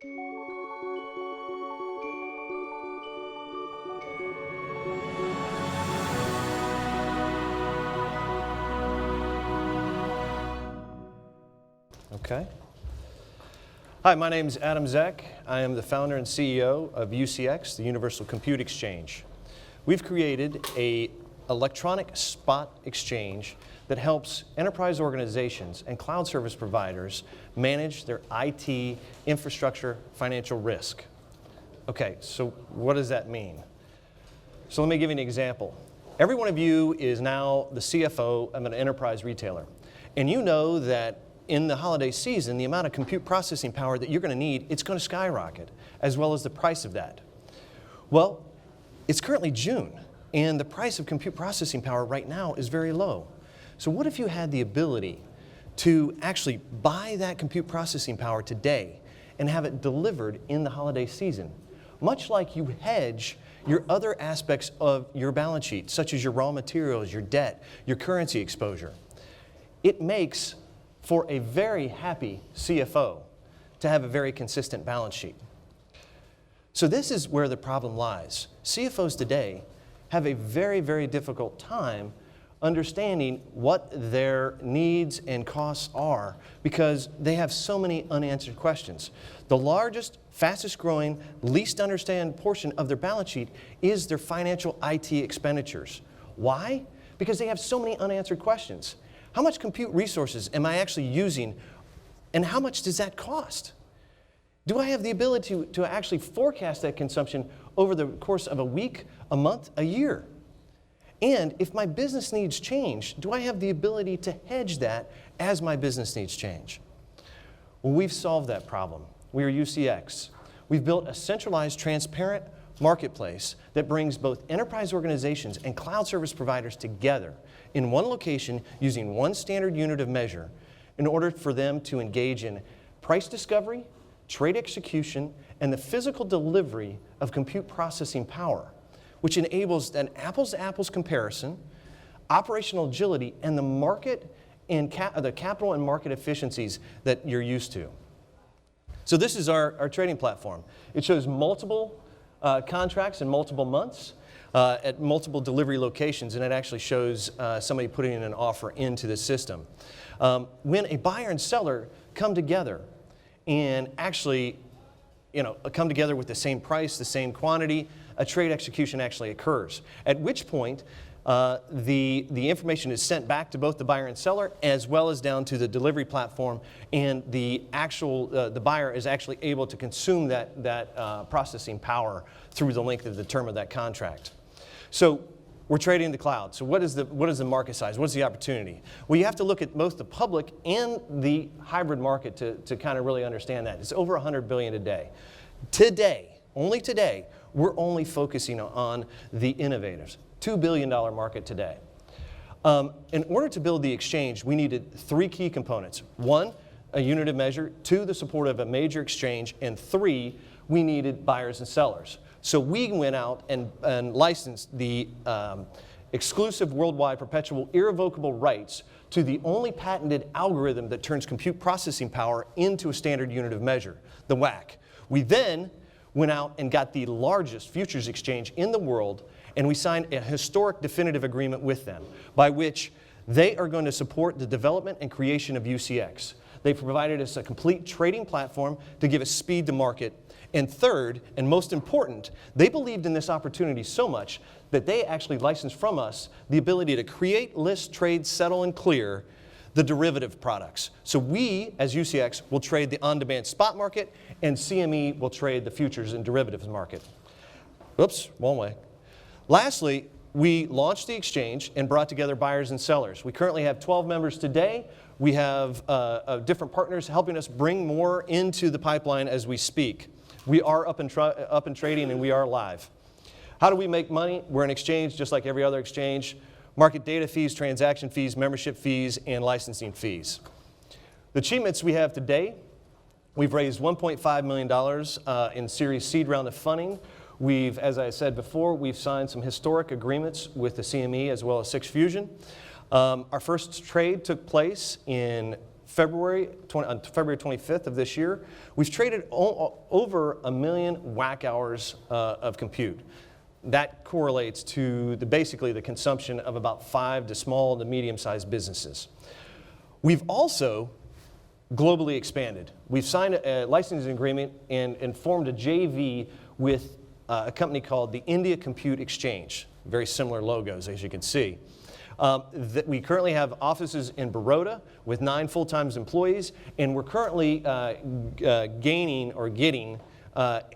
Okay. Hi, my name is Adam Zeck. I am the founder and CEO of UCX, the Universal Compute Exchange. We've created an electronic spot exchange that helps enterprise organizations and cloud service providers manage their IT infrastructure financial risk. Okay, so what does that mean? So let me give you an example. Every one of you is now the CFO of an enterprise retailer, and you know that in the holiday season, the amount of compute processing power that you're going to need, it's going to skyrocket, as well as the price of that. Well, it's currently June, and the price of compute processing power right now is very low. So what if you had the ability to actually buy that compute processing power today and have it delivered in the holiday season? Much like you hedge your other aspects of your balance sheet, such as your raw materials, your debt, your currency exposure. It makes for a very happy CFO to have a very consistent balance sheet. So this is where the problem lies. CFOs today have a very, very difficult time understanding what their needs and costs are because they have so many unanswered questions. The largest, fastest growing, least understood portion of their balance sheet is their financial IT expenditures. Why? Because they have so many unanswered questions. How much compute resources am I actually using, and how much does that cost? Do I have the ability to actually forecast that consumption over the course of a week, a month, a year? And if my business needs change, do I have the ability to hedge that as my business needs change? Well, we've solved that problem. We are UCX. We've built a centralized, transparent marketplace that brings both enterprise organizations and cloud service providers together in one location using one standard unit of measure in order for them to engage in price discovery, trade execution, and the physical delivery of compute processing power, which enables an apples-to-apples comparison, operational agility, and the market and the capital and market efficiencies that you're used to. So this is our trading platform. It shows multiple contracts in multiple months at multiple delivery locations, and it actually shows somebody putting in an offer into the system. When a buyer and seller come together and actually come together with the same price, the same quantity, a trade execution actually occurs, at which point the information is sent back to both the buyer and seller as well as down to the delivery platform, and the buyer is actually able to consume that processing power through the length of the term of that contract. So we're trading in the cloud. So what is the market size? What's the opportunity? Well, you have to look at both the public and the hybrid market to kind of really understand that. It's over $100 billion a day. Today, only today, we're only focusing on the innovators. $2 billion market today. In order to build the exchange, we needed three key components. One, a unit of measure. Two, the support of a major exchange. And three, we needed buyers and sellers. So we went out and licensed the exclusive worldwide perpetual irrevocable rights to the only patented algorithm that turns compute processing power into a standard unit of measure, the WAC. We then went out and got the largest futures exchange in the world, and we signed a historic definitive agreement with them by which they are going to support the development and creation of UCX. They provided us a complete trading platform to give us speed to market. And third, and most important, they believed in this opportunity so much that they actually licensed from us the ability to create, list, trade, settle, and clear the derivative products. So we, as UCX, will trade the on-demand spot market, and CME will trade the futures and derivatives market. Oops, wrong way. Lastly, we launched the exchange and brought together buyers and sellers. We currently have 12 members today. We have different partners helping us bring more into the pipeline as we speak. We are up and trading, and we are live. How do we make money? We're an exchange just like every other exchange. Market data fees, transaction fees, membership fees, and licensing fees. The achievements we have today, we've raised $1.5 million in Series Seed round of funding. We've, as I said before, we've signed some historic agreements with the CME as well as Six Fusion. Our first trade took place in February 25th of this year, we've traded over 1 million whack hours of compute. That correlates to basically the consumption of about 5 to small to medium-sized businesses. We've also globally expanded. We've signed a licensing agreement and formed a JV with a company called the India Compute Exchange. Very similar logos, as you can see. We currently have offices in Baroda with 9 full-time employees, and we're currently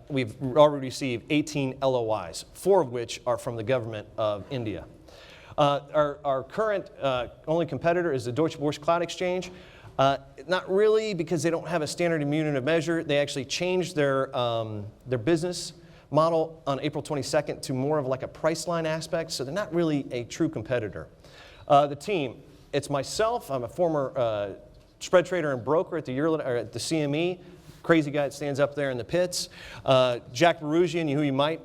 we've already received 18 LOIs, 4 of which are from the government of India. Our current only competitor is the Deutsche Börse Cloud Exchange. Not really, because they don't have a standard unit of measure. They actually changed their business model on April 22nd to more of like a Priceline aspect, so they're not really a true competitor. The team, it's myself. I'm a former spread trader and broker at the CME. Crazy guy that stands up there in the pits. Jack Barugian, who you might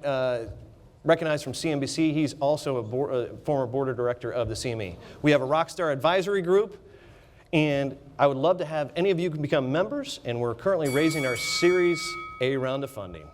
recognize from CNBC, he's also a former board director of the CME. We have a Rockstar Advisory Group, and I would love to have any of you can become members, and we're currently raising our Series A round of funding.